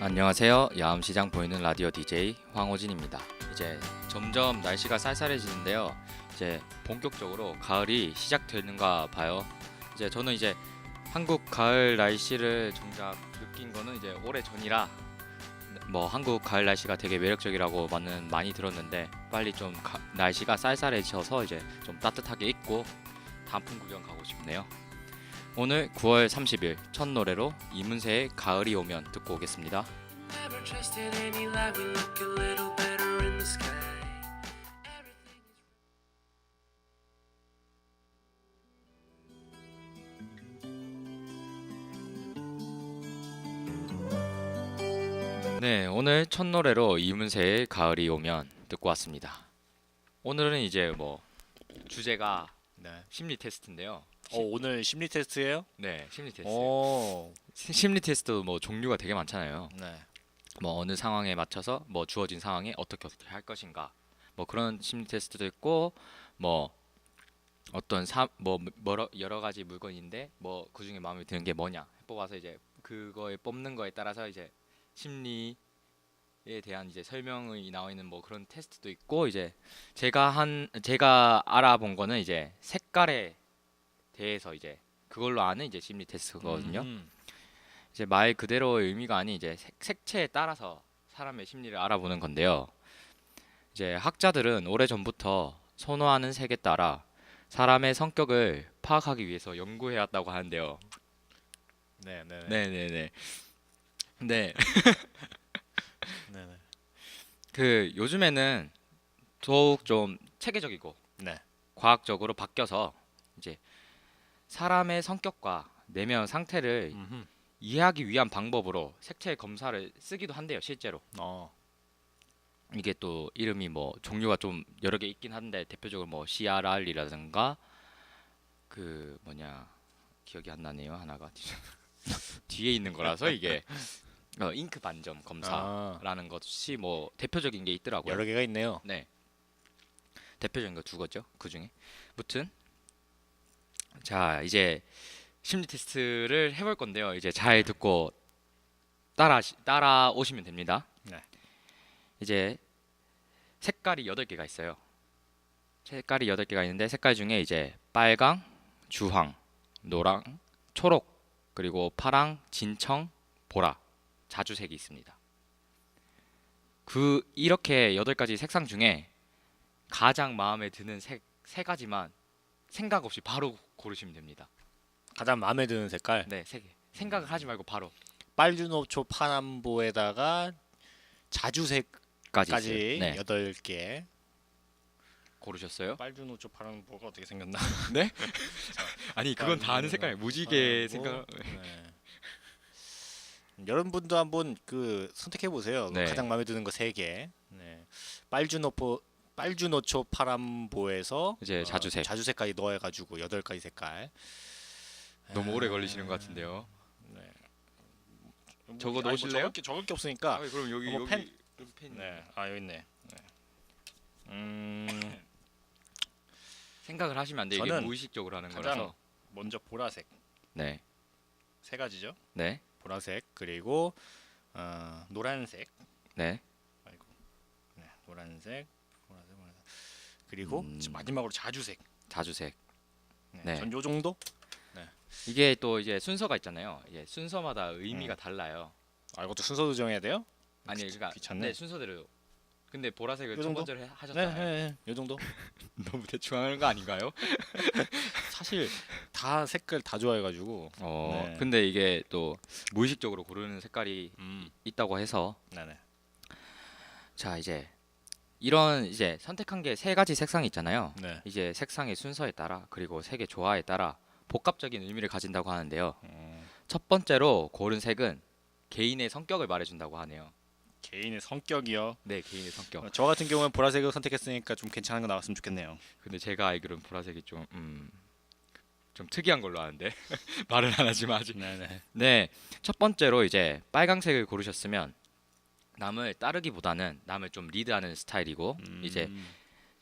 안녕하세요. 야암시장 보이는 라디오 DJ 황호진입니다. 이제 점점 날씨가 쌀쌀해지는데요. 이제 본격적으로 가을이 시작되는가 봐요. 저는 한국 가을 날씨를 정작 느낀 거는 오래 전이라 뭐 한국 가을 날씨가 되게 매력적이라고 많이 들었는데 빨리 좀 날씨가 쌀쌀해져서 좀 따뜻하게 입고 단풍 구경 가고 싶네요. 오늘 9월 30일 첫 노래로 이문세의 가을이 오면 듣고 오겠습니다. Never trusted any lie. We look a little better in the sky. Everything 네, 오늘 첫 노래로 이문세의 가을이 오면 듣고 왔습니다. 오늘은 주제가 네. 심리 테스트인데요. 오늘 심리 테스트예요? 네, 심리 테스트. 심리 테스트 종류가 되게 많잖아요. 네. 어느 상황에 맞춰서 주어진 상황에 어떻게 할 것인가. 그런 심리 테스트도 있고 어떤 여러 가지 물건인데 그중에 마음에 드는 게 뭐냐 뽑아서 그거에 뽑는 거에 따라서 심리에 대한 설명이 나와 있는 그런 테스트도 있고 제가 알아본 거는 색깔에 대해서 그걸로 아는 심리 테스트거든요. 말 그대로의 의미가 아닌 색채에 따라서 사람의 심리를 알아보는 건데요. 학자들은 오래전부터 선호하는 색에 따라 사람의 성격을 파악하기 위해서 연구해 왔다고 하는데요. 네, 네. 네네네. 네. 네, 네. 요즘에는 더욱 좀 체계적이고 네. 과학적으로 바뀌어서 사람의 성격과 내면 상태를 음흠. 이해하기 위한 방법으로 색채 검사를 쓰기도 한대요, 실제로. 이게 또 이름이 종류가 좀 여러 개 있긴 한데 대표적으로 CRR이라든가 기억이 안 나네요, 하나가. 뒤에 있는 거라서 이게 잉크 반점 검사라는 것이 대표적인 게 있더라고요. 여러 개가 있네요. 네. 대표적인 거 두 거죠. 그 중에. 무튼 자, 심리 테스트를 해볼 건데요. 잘 듣고 따라오시면 됩니다. 네. 색깔이 8개가 있어요. 색깔이 8개가 있는데 색깔 중에 빨강, 주황, 노랑, 초록, 그리고 파랑, 진청, 보라, 자주색이 있습니다. 이렇게 8가지 색상 중에 가장 마음에 드는 색 3가지만 생각 없이 바로 고르시면 됩니다. 가장 마음에 드는 색깔. 네, 3개. 생각을 하지 말고 바로 빨주노초 파남보에다가 자주색까지 네. 8개. 고르셨어요? 빨주노초 파남보가 어떻게 생겼나? 네? 아니, 그건 다 아는 색깔이에요. 무지개 생각. 네. 여러분도 한번 선택해 보세요. 네. 가장 마음에 드는 거 3개. 네. 빨주노초 파람보에서 자주색. 자주색까지 넣어가지고 8가지 색깔. 너무 오래 걸리시는 것 같은데요. 네. 적어 아니, 놓으실래요? 적을 게 없으니까. 그럼 여기 펜. 여기 펜. 네. 여기 있네. 네. 생각을 하시면 안 돼요. 이게 저는 무의식적으로 하는 가장 거라서. 먼저 보라색 네. 3가지죠. 네. 보라색 그리고 노란색. 네. 아이고. 네. 노란색. 그리고 마지막으로 자주색. 자주색. 네. 네. 전 요 정도? 이게 또 순서가 있잖아요. 순서마다 의미가 달라요. 이것도 순서도 정해야 돼요? 아니, 그러니까 귀찮네. 네, 순서대로. 근데 보라색을 요 첫 정도? 번째로 하셨잖아요. 네. 요 정도? 너무 대충 하는 거 아닌가요? 사실 다 색깔 다 좋아해가지고. 네. 근데 이게 또 무의식적으로 고르는 색깔이 있다고 해서 네네. 자, 이런 선택한 게 3가지 색상이 있잖아요. 네. 색상의 순서에 따라 그리고 색의 조화에 따라 복합적인 의미를 가진다고 하는데요. 음, 첫 번째로 고른 색은 개인의 성격을 말해준다고 하네요. 개인의 성격이요. 네, 개인의 성격. 저 같은 경우는 보라색을 선택했으니까 좀 괜찮은 거 나왔으면 좋겠네요. 근데 제가 알기로는 보라색이 좀 특이한 걸로 아는데 말은 안 하지만 아직. 네네. 네, 첫 번째로 빨강색을 고르셨으면 남을 따르기보다는 남을 좀 리드하는 스타일이고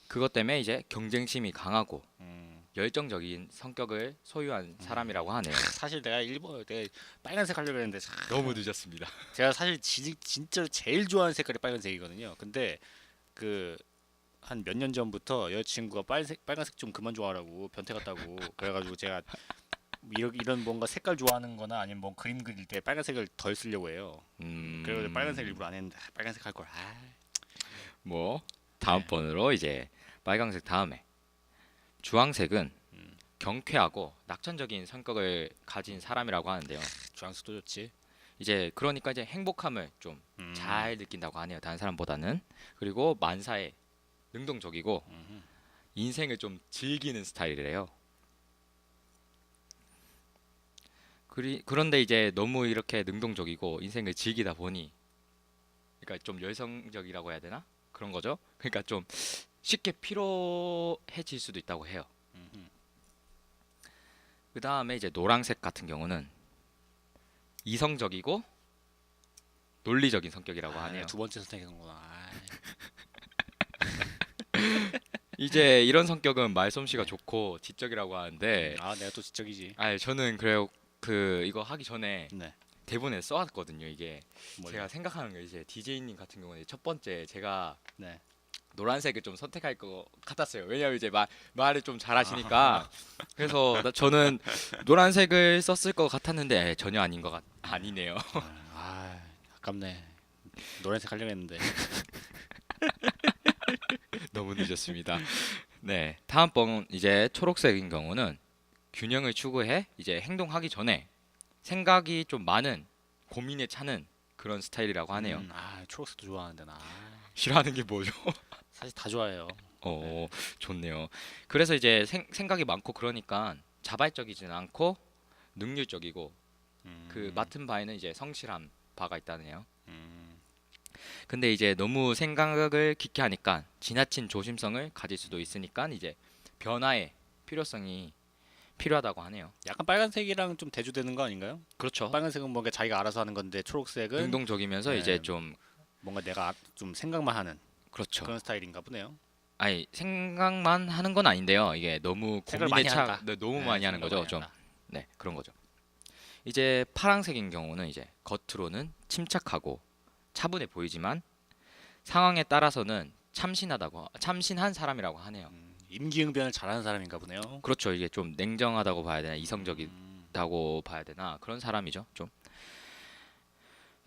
그것 때문에 경쟁심이 강하고 열정적인 성격을 소유한 사람이라고 하네요. 사실 내가 빨간색 하려고 했는데 너무 늦었습니다. 제가 사실 진짜 제일 좋아하는 색깔이 빨간색이거든요. 근데 그 한 몇 년 전부터 여자친구가 빨간색 좀 그만 좋아하라고 변태 같다고 그래가지고 제가 이런 뭔가 색깔 좋아하는거나 아니면 뭐 그림 그릴 때 빨간색을 덜 쓰려고 해요. 그래서 빨간색 일부러 안 했는데 빨간색 할 걸. 뭐 다음 번으로 이제 빨강색 다음에 주황색은 경쾌하고 낙천적인 성격을 가진 사람이라고 하는데요. 주황색도 좋지. 이제 그러니까 이제 행복함을 좀 잘 느낀다고 하네요. 다른 사람보다는. 그리고 만사에 능동적이고 인생을 좀 즐기는 스타일이래요. 그런데 이제 너무 이렇게 능동적이고 인생을 즐기다 보니 그러니까 좀 열성적이라고 해야 되나? 그런 거죠. 그러니까 좀 쉽게 피로해질 수도 있다고 해요. 그 다음에 이제 노란색 같은 경우는 이성적이고 논리적인 성격이라고 하네요. 두 번째 선택이구나. 이제 이런 성격은 말솜씨가 좋고 지적이라고 하는데 내가 또 지적이지. 저는 그래요. 이거 하기 전에 네. 대본에 써왔거든요. 이게 뭘요? 제가 생각하는 게 이제 DJ님 같은 경우는 첫 번째 제가 네. 노란색을 좀 선택할 것 같았어요. 왜냐면 이제 말을 좀 잘하시니까. 그래서 저는 노란색을 썼을 것 같았는데 전혀 아니네요. 아깝네. 노란색 하려고 했는데. 너무 늦었습니다. 네, 다음 번 이제 초록색인 경우는 균형을 추구해 이제 행동하기 전에 생각이 좀 많은 고민에 차는 그런 스타일이라고 하네요. 초록색도 좋아하는데 나. 싫어하는 게 뭐죠? 사실 다 좋아해요. 좋네요. 그래서 이제 생각이 많고 그러니까 자발적이지는 않고 능률적이고 그 맡은 바에는 이제 성실한 바가 있다네요. 근데 이제 너무 생각을 깊게 하니까 지나친 조심성을 가질 수도 있으니까 이제 변화의 필요성이 필요하다고 하네요. 약간 빨간색이랑 좀 대조되는 거 아닌가요? 그렇죠. 빨간색은 뭔가 자기가 알아서 하는 건데 초록색은 능동적이면서 네. 이제 좀 뭔가 내가 좀 생각만 하는 그렇죠. 그런 스타일인가 보네요. 아니 생각만 하는 건 아닌데요. 이게 너무 생각을 고민에 많이 한다. 너무 많이 하는 거죠. 좀 네, 그런 거죠. 이제 파란색인 경우는 이제 겉으로는 침착하고 차분해 보이지만 상황에 따라서는 참신한 사람이라고 하네요. 임기응변을 잘하는 사람인가 보네요. 그렇죠. 이게 좀 냉정하다고 봐야 되나 이성적이다고 봐야 되나 그런 사람이죠. 좀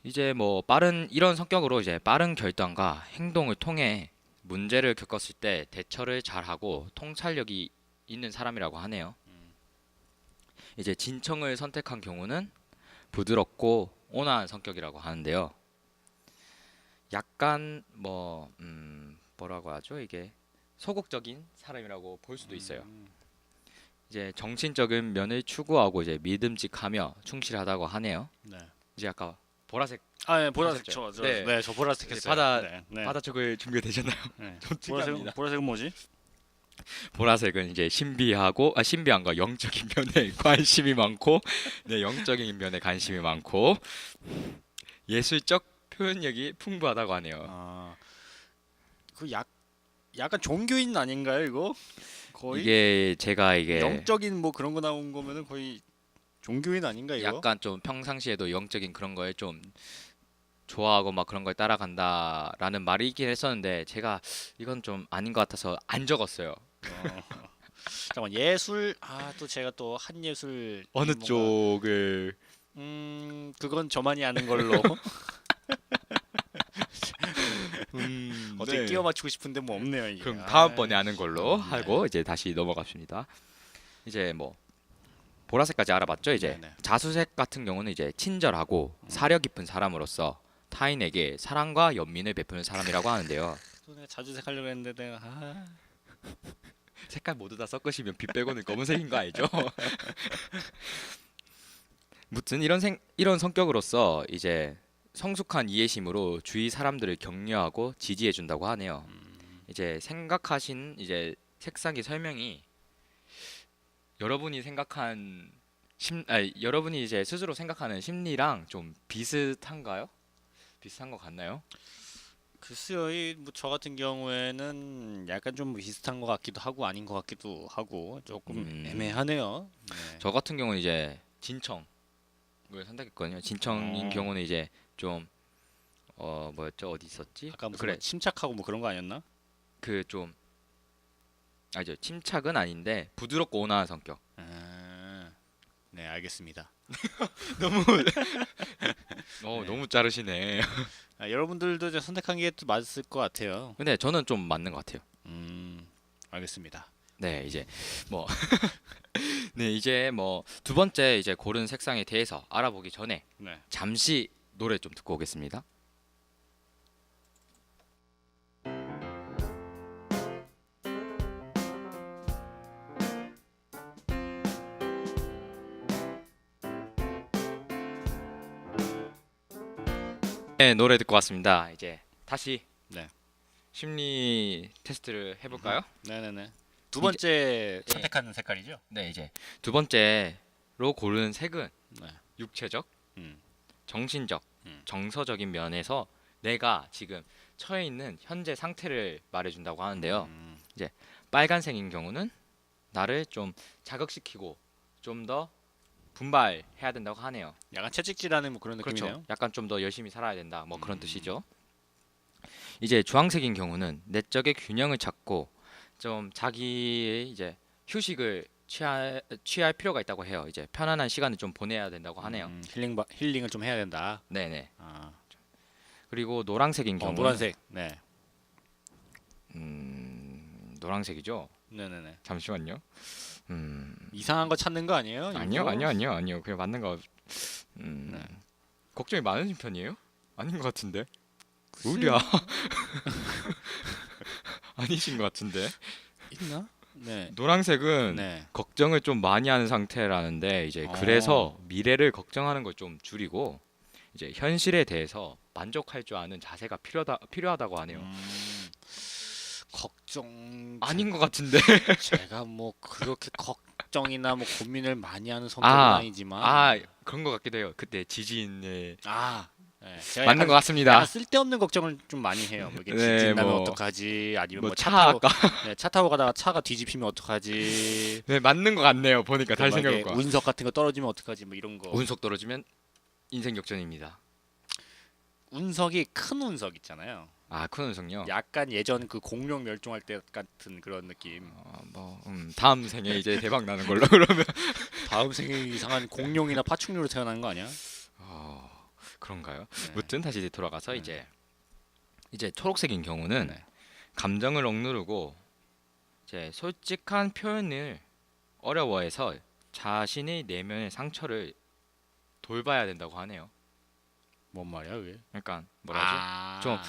이제 뭐 이런 성격으로 이제 빠른 결단과 행동을 통해 문제를 겪었을 때 대처를 잘하고 통찰력이 있는 사람이라고 하네요. 이제 진청을 선택한 경우는 부드럽고 온화한 성격이라고 하는데요. 약간 뭐라고 하죠? 이게 소극적인 사람이라고 볼 수도 있어요. 이제 정신적인 면을 추구하고 이제 믿음직하며 충실하다고 하네요. 네. 이제 아까 보라색 네, 보라색 하셨죠? 저 보라색 했어요. 바다촉을 준비되셨나요? 네. 좀 특이합니다. 보라색은 뭐지? 보라색은 이제 신비함과 영적인 면에 관심이 많고, 네, 영적인 면에 관심이 많고 예술적 표현력이 풍부하다고 하네요. 약간 종교인 아닌가요, 이거? 거의 이게 영적인 뭐 그런 거 나온 거면은 거의 종교인 아닌가 이거? 약간 좀 평상시에도 영적인 그런 거에 좀 좋아하고 막 그런 걸 따라간다라는 말이 있긴 했었는데 제가 이건 좀 아닌 것 같아서 안 적었어요. 잠깐 예술 또 제가 또 한예술 어느 뭔가, 쪽을 그건 저만이 아는 걸로 어떻게 네. 끼워 맞추고 싶은데 뭐 없네요 이게. 그럼 다음번에 아는 걸로 네. 하고 이제 다시 넘어갑시다. 이제 뭐 보라색까지 알아봤죠. 이제 네네. 자수색 같은 경우는 이제 친절하고 사려 깊은 사람으로서 타인에게 사랑과 연민을 베푸는 사람이라고 하는데요. 또 내가 자주색 하려고 했는데 내가 색깔 모두 다 섞으시면 빛 빼고는 검은색인 거 알죠? 무튼 이런 성격으로서 이제 성숙한 이해심으로 주위 사람들을 격려하고 지지해 준다고 하네요. 이제 생각하신 이제 색상의 설명이 여러분이 여러분이 이제 스스로 생각하는 심리랑 좀 비슷한가요? 비슷한 것 같나요? 글쎄요, 이뭐저 같은 경우에는 약간 좀 비슷한 것 같기도 하고 아닌 것 같기도 하고 조금 애매하네요. 네. 저 같은 경우는 이제 진청을 선택했거든요. 진청인 어. 경우는 이제 좀 뭐였죠? 어디 있었지? 아까 무슨 그래 뭐 침착하고 뭐 그런 거 아니었나? 그 좀 아니죠. 침착은 아닌데 부드럽고 온화한 성격. 네, 알겠습니다. 네. 너무 자르시네. 여러분들도 이제 선택한 게 또 맞을 것 같아요. 근데 저는 좀 맞는 것 같아요. 알겠습니다. 네, 이제 뭐 네, 이제 뭐 두 번째 이제 고른 색상에 대해서 알아보기 전에 네. 잠시 노래 좀 듣고 오겠습니다. 네, 노래 듣고 왔습니다. 이제 다시 네. 심리 테스트를 해볼까요? 네네네. 두 번째 선택하는 색깔이죠? 네, 이제 두 번째로 고른 색은 네. 육체적, 음. 정신적, 정서적인 면에서 내가 지금 처해 있는 현재 상태를 말해준다고 하는데요. 이제 빨간색인 경우는 나를 좀 자극시키고 좀 더 분발해야 된다고 하네요. 약간 채찍질하는 뭐 그런 그렇죠. 느낌이네요. 약간 좀 더 열심히 살아야 된다. 뭐 그런 뜻이죠. 이제 주황색인 경우는 내적의 균형을 찾고 좀 자기의 이제 휴식을 취할 필요가 있다고 해요. 이제 편안한 시간을 좀 보내야 된다고 하네요. 힐링을 좀 해야 된다. 네네. 아. 그리고 노란색인 경우는 노란색. 네. 노란색이죠. 네네네. 잠시만요. 이상한 거 찾는 거 아니에요? 아니요, 일부러? 아니요. 그냥 맞는 거. 걱정이 많으신 편이에요? 아닌 것 같은데. 우리야. 아니신 것 같은데. 있나? 네. 노란색은 네. 걱정을 좀 많이 하는 상태라는데 이제 그래서 미래를 걱정하는 걸 좀 줄이고 이제 현실에 대해서 만족할 줄 아는 자세가 필요하다고 하네요. 걱정 아닌 것 같은데. 제가 뭐 그렇게 걱정이나 뭐 고민을 많이 하는 성격은 아니지만 그런 것 같기도 해요. 그때 지진에 네. 제가 맞는 것 같습니다. 약간 쓸데없는 걱정을 좀 많이 해요. 뭐 이게 네, 지진 나면 뭐, 어떡하지? 아니면 뭐 차 차 타고 가다가 차가 뒤집히면 어떡하지? 네, 맞는 것 같네요. 보니까 다시 막 이게 생각해보니까 운석 같은 거 떨어지면 어떡하지? 뭐 이런 거. 운석 떨어지면 인생 역전입니다. 운석이 큰 운석 있잖아요. 큰 운석요. 약간 예전 그 공룡 멸종할 때 같은 그런 느낌. 다음 생에 이제 대박 나는 걸로 그러면. 다음 생에 이상한 공룡이나 파충류로 태어나는 거 아니야? 그런가요? 네. 무튼 다시 돌아가서 이제 초록색인 경우는 네. 감정을 억누르고 이제 솔직한 표현을 어려워해서 자신의 내면의 상처를 돌봐야 된다고 하네요. 뭔 말이야 그게? 그러니까 뭐라지?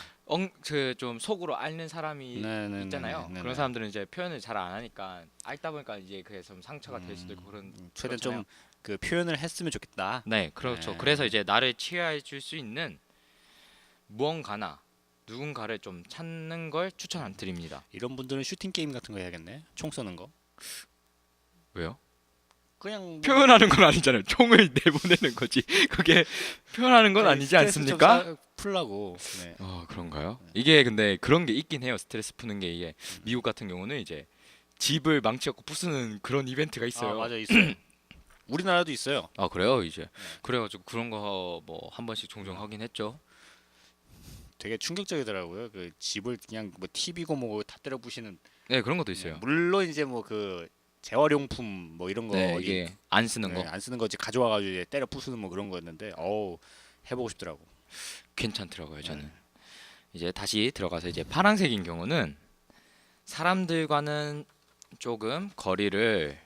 좀 속으로 앓는 사람이 네네네네. 있잖아요. 네네. 그런 사람들은 이제 표현을 잘 안 하니까 앓다 보니까 이제 그게 좀 상처가 될 수도 있고 최대한 그렇잖아요. 좀 그 표현을 했으면 좋겠다. 네, 그렇죠. 네. 그래서 이제 나를 치유해 줄 수 있는 무언가나 누군가를 좀 찾는 걸 추천 안 드립니다. 이런 분들은 슈팅 게임 같은 거 해야겠네. 총 쏘는 거. 왜요? 그냥 뭐 표현하는 건 아니잖아요. 총을 내보내는 거지. 그게 표현하는 건 아니지 스트레스 않습니까? 좀 풀라고. 네. 그런가요? 이게 근데 그런 게 있긴 해요. 스트레스 푸는 게 이게 미국 같은 경우는 이제 집을 망치갖고 부수는 그런 이벤트가 있어요. 맞아 있어요. 우리나라도 있어요. 그래요 이제. 그래가지고 그런 거 뭐 한 번씩 종종 하긴 했죠. 되게 충격적이더라고요. 그 집을 그냥 뭐 TV고 뭐고 다 때려 부시는. 네, 그런 것도 있어요. 물론 이제 뭐 그 재활용품 뭐 이런 거 네, 이게 안 쓰는 거 안 쓰는 거지 가져와가지고 이제 때려 부수는 뭐 그런 거였는데 해보고 싶더라고. 괜찮더라고요. 저는 이제 다시 들어가서 이제 파란색인 경우는 사람들과는 조금 거리를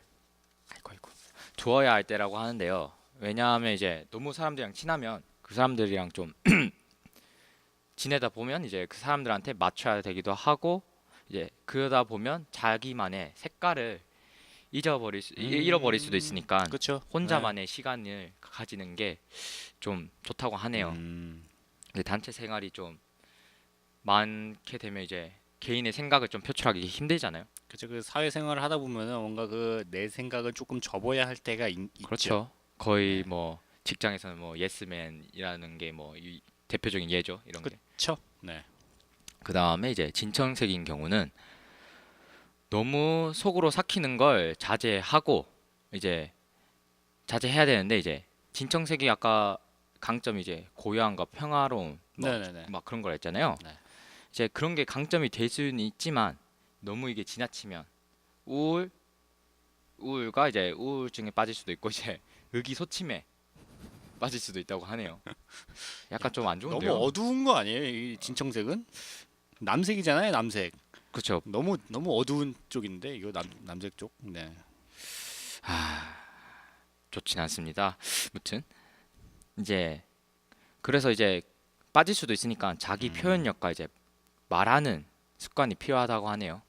아이고 두어야 할 때라고 하는데요. 왜냐하면 이제 너무 사람들이랑 친하면 그 사람들이랑 좀 지내다 보면 이제 그 사람들한테 맞춰야 되기도 하고 이제 그러다 보면 자기만의 색깔을 잃어버릴 수도 있으니까 그렇죠. 혼자만의 시간을 가지는 게 좀 좋다고 하네요. 근데 단체 생활이 좀 많게 되면 이제 개인의 생각을 좀 표출하기 힘들잖아요. 그렇죠. 그 사회생활을 하다 보면은 뭔가 그 내 생각을 조금 접어야 할 때가 있죠. 그렇죠. 거의 뭐 직장에서는 뭐 예스맨이라는 게 뭐 대표적인 예죠. 이런 게. 그렇죠. 네. 그 다음에 이제 진청색인 경우는 너무 속으로 삭히는 걸 자제하고 이제 자제해야 되는데 이제 진청색이 아까 강점이 이제 고요함과 평화로움 네네네. 막 그런 걸 했잖아요. 네. 이제 그런 게 강점이 될 수는 있지만 너무 이게 지나치면 우울과 이제 우울증에 빠질 수도 있고 이제 의기소침에 빠질 수도 있다고 하네요. 약간 좀 안 너무 좋은데요. 어두운 거 아니에요? 이 진청색은 남색이잖아요. 남색. 그렇죠. 너무 어두운 쪽인데 이거 남색 쪽. 네. 좋진 않습니다. 무튼 이제 그래서 이제 빠질 수도 있으니까 자기 표현력과 이제 말하는 습관이 필요하다고 하네요.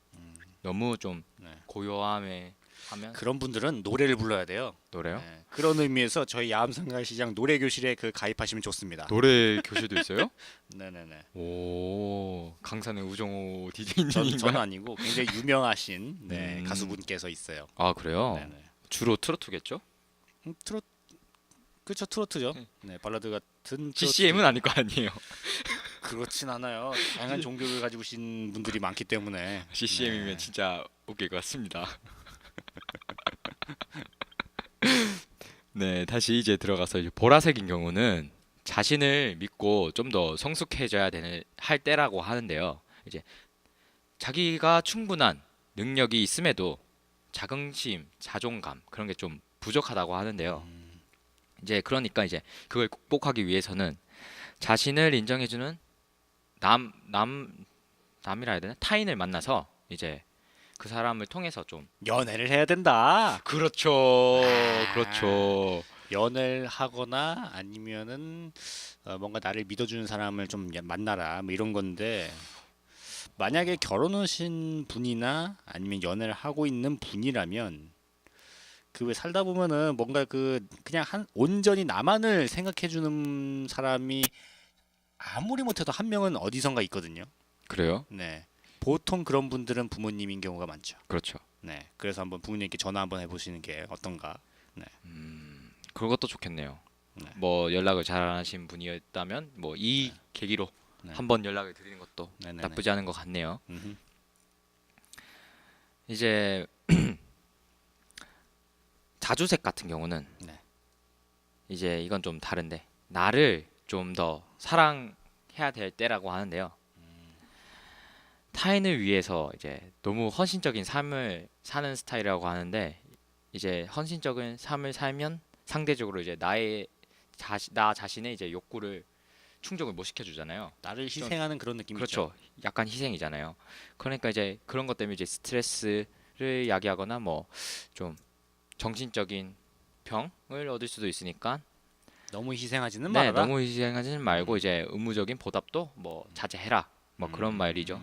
너무 좀 네. 고요함에 하면 그런 분들은 노래를 불러야 돼요. 노래요? 네. 그런 의미에서 저희 야암상가시장 노래 교실에 그 가입하시면 좋습니다. 노래 교실도 있어요? 네네네. 오, 강산의 우정호 저는 DJ님인가? 아니고 굉장히 유명하신 네, 음. 가수분께서 있어요. 아 그래요? 네네. 주로 트로트겠죠? 트로트 그렇죠 트로트죠. 네 발라드 같은 GCM은 아닐 거 아니에요. 그렇진 않아요. 다양한 종교를 가지고 계신 분들이 많기 때문에 CCM이면 네. 진짜 웃길 것 같습니다. 네, 다시 이제 들어가서 이제 보라색인 경우는 자신을 믿고 좀 더 성숙해져야 되는 할 때라고 하는데요. 이제 자기가 충분한 능력이 있음에도 자긍심, 자존감 그런 게 좀 부족하다고 하는데요. 이제 그러니까 이제 그걸 극복하기 위해서는 자신을 인정해주는 남이라 해야 되나? 타인을 만나서 이제 그 사람을 통해서 좀 연애를 해야 된다. 그렇죠. 아. 그렇죠. 연애를 하거나 아니면은 뭔가 나를 믿어주는 사람을 좀 만나라 뭐 이런 건데 만약에 결혼하신 분이나 아니면 연애를 하고 있는 분이라면 그 왜 살다 보면은 뭔가 그냥 온전히 나만을 생각해주는 사람이 아무리 못해도 한 명은 어디선가 있거든요. 그래요? 네. 보통 그런 분들은 부모님인 경우가 많죠. 그렇죠. 네. 그래서 한번 부모님께 전화 한번 해보시는 게 어떤가. 그것도 좋겠네요. 네. 뭐 연락을 잘 안 하신 분이었다면 뭐 이 계기로 네. 한번 연락을 드리는 것도 네네네. 나쁘지 않은 것 같네요. 음흠. 이제 자주색 같은 경우는 네. 이제 이건 좀 다른데 나를 좀 더 사랑해야 될 때라고 하는데요. 타인을 위해서 이제 너무 헌신적인 삶을 사는 스타일이라고 하는데 이제 헌신적인 삶을 살면 상대적으로 이제 나 자신의 이제 욕구를 충족을 못 시켜주잖아요. 나를 희생하는 그런 느낌이죠. 그렇죠. 약간 희생이잖아요. 그러니까 이제 그런 것 때문에 이제 스트레스를 야기하거나 뭐 좀 정신적인 병을 얻을 수도 있으니까 너무 희생하지는 네, 말아라. 너무 희생하지는 말고 이제 의무적인 보답도 뭐 자제해라. 뭐 그런 말이죠.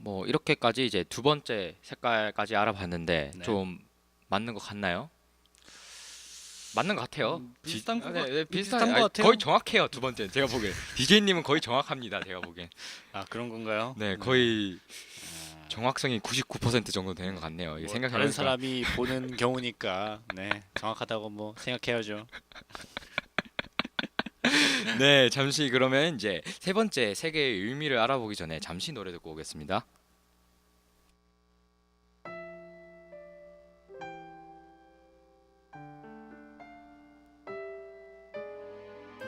뭐 이렇게까지 이제 두 번째 색깔까지 알아봤는데 네. 좀 맞는 것 같나요? 맞는 것 같아요. 비슷한 거 네, 비슷한 아니, 것 같아요. 거의 정확해요. 두 번째 제가 보기엔 DJ님은 거의 정확합니다. 제가 보기엔 아 그런 건가요? 네 거의 정확성이 99% 정도 되는 것 같네요. 이게 뭐 생각해보니까 다른 사람이 보는 경우니까 네 정확하다고 뭐 생각해야죠. 네 잠시 그러면 이제 세 번째 색의 의미를 알아보기 전에 잠시 노래 듣고 오겠습니다.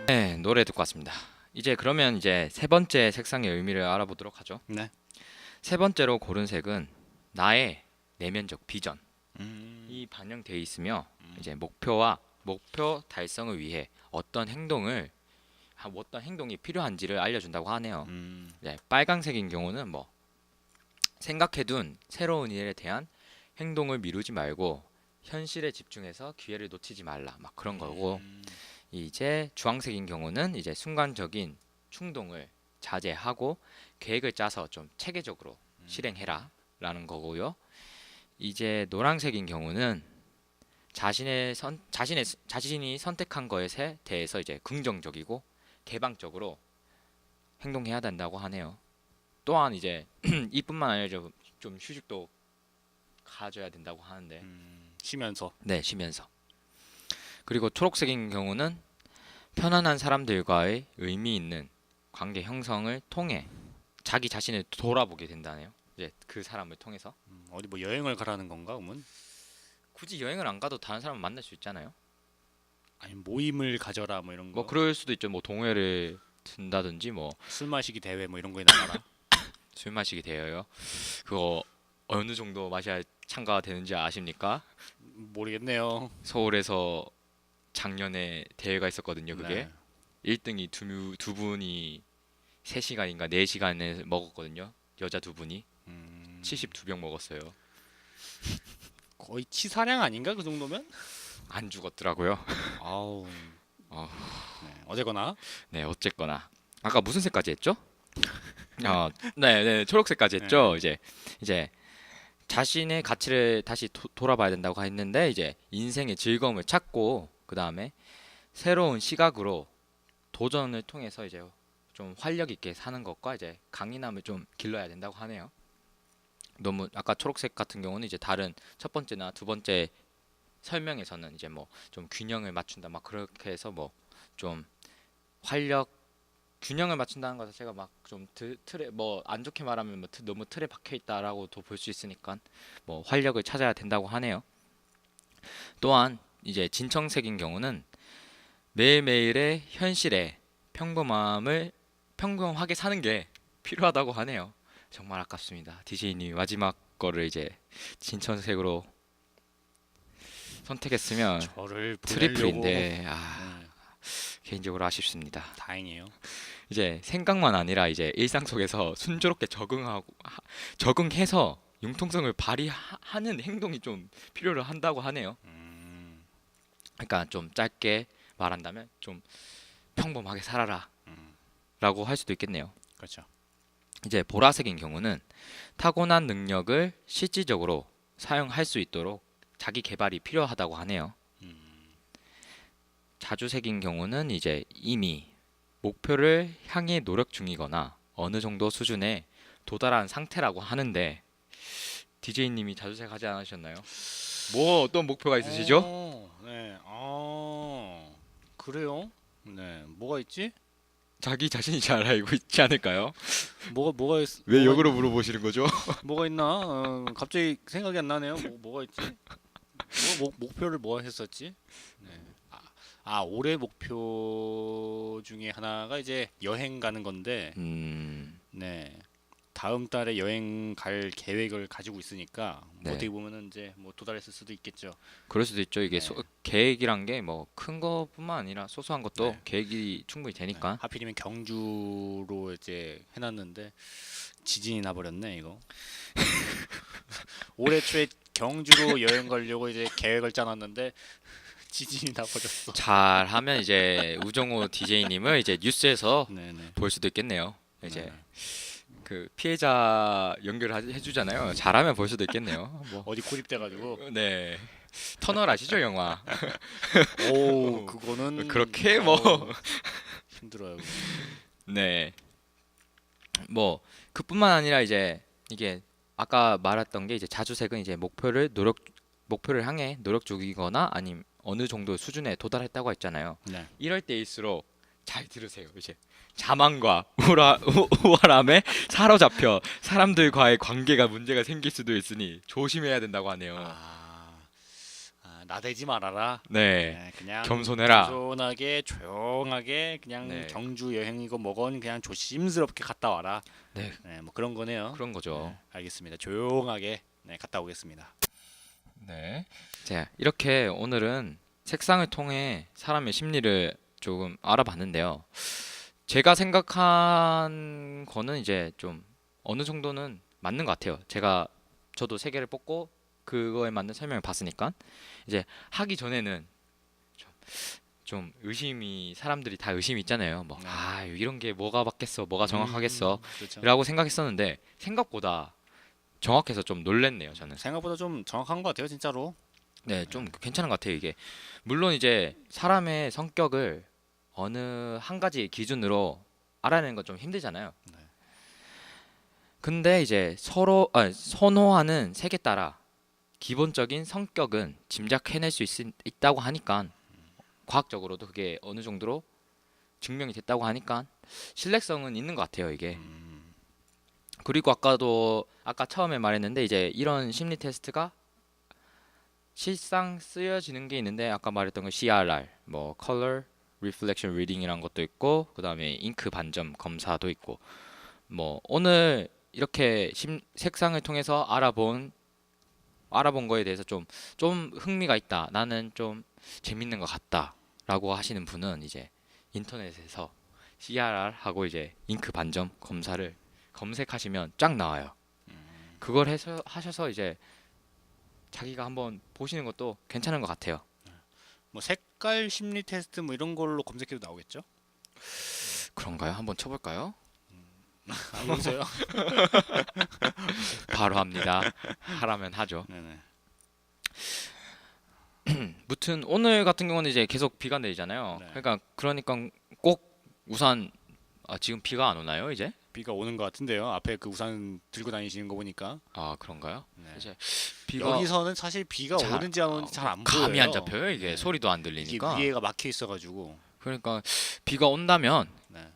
네 노래 듣고 왔습니다. 이제 그러면 이제 세 번째 색상의 의미를 알아보도록 하죠. 네. 세 번째로 고른 색은 나의 내면적 비전이 음. 반영되어 있으며 이제 목표 달성을 위해 어떤 행동이 필요한지를 알려준다고 하네요. 네, 빨강색인 경우는 뭐 생각해둔 새로운 일에 대한 행동을 미루지 말고 현실에 집중해서 기회를 놓치지 말라 막 그런 거고 이제 주황색인 경우는 이제 순간적인 충동을 자제하고 계획을 짜서 좀 체계적으로 실행해라라는 거고요. 이제 노란색인 경우는 자신이 선택한 것에 대해서 이제 긍정적이고 개방적으로 행동해야 된다고 하네요. 또한 이제 이뿐만 아니라 좀 휴식도 가져야 된다고 하는데 쉬면서 네 쉬면서 그리고 초록색인 경우는 편안한 사람들과의 의미 있는 관계 형성을 통해 자기 자신을 돌아보게 된다네요. 이제 그 사람을 통해서 어디 뭐 여행을 가라는 건가, 그러면? 굳이 여행을 안 가도 다른 사람을 만날 수 있잖아요. 아니 모임을 가져라 뭐 이런 거. 뭐 그럴 수도 있죠. 뭐 동호회를 든다든지 뭐 술 마시기 대회 뭐 이런 거에 나가라. 술 마시기 대회요. 그거 어느 정도 마셔야 참가가 되는지 아십니까? 모르겠네요. 서울에서 작년에 대회가 있었거든요. 그게 네. 1등이 두 분이 3시간인가 4시간을 먹었거든요. 여자 두 분이 72병 먹었어요. 거의 치사량 아닌가 그 정도면? 안 죽었더라고요. 아우. 어. 네, 어제거나. 네, 어쨌거나 아까 무슨 색까지 했죠? 네, 초록색까지 했죠. 이제 자신의 가치를 다시 돌아봐야 된다고 했는데 이제 인생의 즐거움을 찾고 그 다음에 새로운 시각으로 도전을 통해서 이제 좀 활력 있게 사는 것과 이제 강인함을 좀 길러야 된다고 하네요. 너무 아까 초록색 같은 경우는 이제 다른 첫 번째나 두 번째 설명에서는 이제 뭐 좀 균형을 맞춘다 막 그렇게 해서 뭐 좀 활력 균형을 맞춘다는 것 자체가 막 좀 틀에 뭐 안 좋게 말하면 뭐 너무 틀에 박혀 있다라고도 볼 수 있으니까 뭐 활력을 찾아야 된다고 하네요. 또한 이제 진청색인 경우는 매일매일의 현실에 평범하게 사는 게 필요하다고 하네요. 정말 아깝습니다. DJ님이 마지막 거를 이제 진청색으로 선택했으면 저를 보내려고. 트리플인데 네, 개인적으로 아쉽습니다. 다행이에요. 이제 생각만 아니라 이제 일상 속에서 순조롭게 적응해서 융통성을 발휘하는 행동이 좀 필요를 한다고 하네요. 그러니까 좀 짧게 말한다면 좀 평범하게 살아라 라고 할 수도 있겠네요. 그렇죠. 이제 보라색인 경우는 타고난 능력을 실질적으로 사용할 수 있도록 자기 개발이 필요하다고 하네요. 자주색인 경우는 이제 이미 목표를 향해 노력 중이거나 어느 정도 수준에 도달한 상태라고 하는데 DJ님이 자주색 하지 않으셨나요? 뭐 어떤 목표가 있으시죠? 네. 그래요? 네. 뭐가 있지? 자기 자신이 잘 알고 있지 않을까요? 뭐가 왜 역으로 물어보시는 거죠? 뭐가 있나? 갑자기 생각이 안 나네요. 뭐가 있지? 목표를 뭐 했었지? 네. 올해 목표 중에 하나가 이제 여행 가는 건데, 네. 다음 달에 여행 갈 계획을 가지고 있으니까 뭐 네. 어떻게 보면은 이제 뭐 도달했을 수도 있겠죠. 그럴 수도 있죠. 이게 네. 계획이란 게 뭐 큰 것뿐만 아니라 소소한 것도 네. 계획이 충분히 되니까. 하필이면 경주로 이제 해놨는데 지진이 나버렸네 이거. 올해 초에 경주로 여행 가려고 이제 계획을 짜놨는데 지진이 나버렸어. 잘하면 이제 우정호 DJ님을 이제 뉴스에서 네네. 볼 수도 있겠네요. 이제 네. 그 피해자 연결해주잖아요. 잘하면 볼 수도 있겠네요. 뭐. 어디 고립돼가지고. 네. 터널 아시죠, 영화? 오, 그거는 그렇게 뭐. 힘들어요. 네. 뭐 그뿐만 아니라 이제 이게 아까 말했던 게 이제 자주색은 이제 목표를 향해 노력 중이거나 아님 어느 정도 수준에 도달했다고 했잖아요. 네. 이럴 때일수록 잘 들으세요. 이제 자만과 우월함에 사로잡혀 사람들과의 관계가 문제가 생길 수도 있으니 조심해야 된다고 하네요. 나대지 말아라. 네. 네, 그냥 겸손해라. 겸손하게 조용하게 그냥 네. 경주 여행이고 뭐건 그냥 조심스럽게 갔다 와라. 네. 네, 뭐 그런 거네요. 그런 거죠. 네, 알겠습니다. 조용하게 갔다 오겠습니다. 네. 자, 이렇게 오늘은 색상을 통해 사람의 심리를 조금 알아봤는데요. 제가 생각한 거는 이제 좀 어느 정도는 맞는 것 같아요. 저도 세 개를 뽑고 그거에 맞는 설명을 봤으니까 이제 하기 전에는 좀 사람들이 다 의심이 있잖아요. 뭐 이런 게 뭐가 맞겠어, 뭐가 정확하겠어 그렇죠. 라고 생각했었는데 생각보다 정확해서 좀 놀랬네요. 저는. 생각보다 좀 정확한 것 같아요, 진짜로. 네, 좀 괜찮은 것 같아요. 이게 물론 이제 사람의 성격을 어느 한 가지 기준으로 알아내는 건 좀 힘들잖아요. 근데 이제 선호하는 색에 따라 기본적인 성격은 짐작해낼 수 있다고 하니까 과학적으로도 그게 어느 정도로 증명이 됐다고 하니까 신뢰성은 있는 것 같아요 이게. 음. 그리고 아까 처음에 말했는데 이제 이런 심리 테스트가 실상 쓰여지는 게 있는데 아까 말했던 거 CRR, 뭐 Color Reflection Reading이란 것도 있고 그다음에 잉크 반점 검사도 있고 뭐 오늘 이렇게 색상을 통해서 알아본 거에 대해서 좀 흥미가 있다. 나는 좀 재밌는 것 같다라고 하시는 분은 이제 인터넷에서 CRR 하고 이제 잉크 반점 검사를 검색하시면 쫙 나와요. 그걸 해서 하셔서 이제 자기가 한번 보시는 것도 괜찮은 것 같아요. 뭐 색깔 심리 테스트 뭐 이런 걸로 검색해도 나오겠죠? 그런가요? 한번 쳐볼까요? 아, 여기서요? 바로 합니다. 하라면 하죠. 네네. 무튼 오늘 같은 경우는 이제 계속 비가 내리잖아요. 네. 그러니까 꼭 우산 지금 비가 안 오나요 이제? 비가 오는 것 같은데요. 앞에 그 우산 들고 다니시는 거 보니까. 아 그런가요? 네. 이제 비가 여기서는 사실 비가 잘- 오는지 안 오는지 잘 안 보여요. 감이 안 잡혀요 이게 네. 소리도 안 이게 들리니까. 위에가 막혀 있어가지고. 그러니까 비가 온다면 네.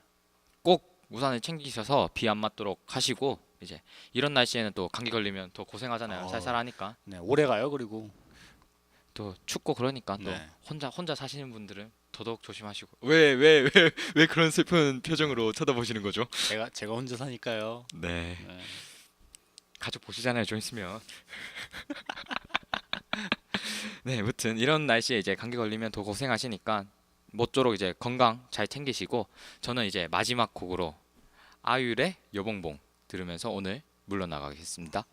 꼭 우산을 챙기셔서 비 안 맞도록 하시고 이제 이런 날씨에는 또 감기 걸리면 더 고생하잖아요. 어. 쌀쌀하니까 네. 오래 가요. 그리고. 또 춥고 그러니까 또 네. 혼자 사시는 분들은 더더욱 조심하시고 왜 그런 슬픈 표정으로 쳐다보시는 거죠? 제가 혼자 사니까요. 네 네. 가족 보시잖아요 좀 있으면. 네 무튼 이런 날씨에 이제 감기 걸리면 더 고생하시니까 모쪼록 이제 건강 잘 챙기시고 저는 이제 마지막 곡으로 아율의 여봉봉 들으면서 오늘 물러나가겠습니다.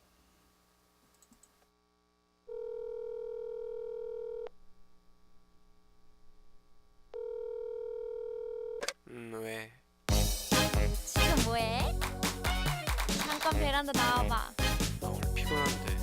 왜? 지금 뭐해? 잠깐 베란다 나와봐. 나 오늘 피곤한데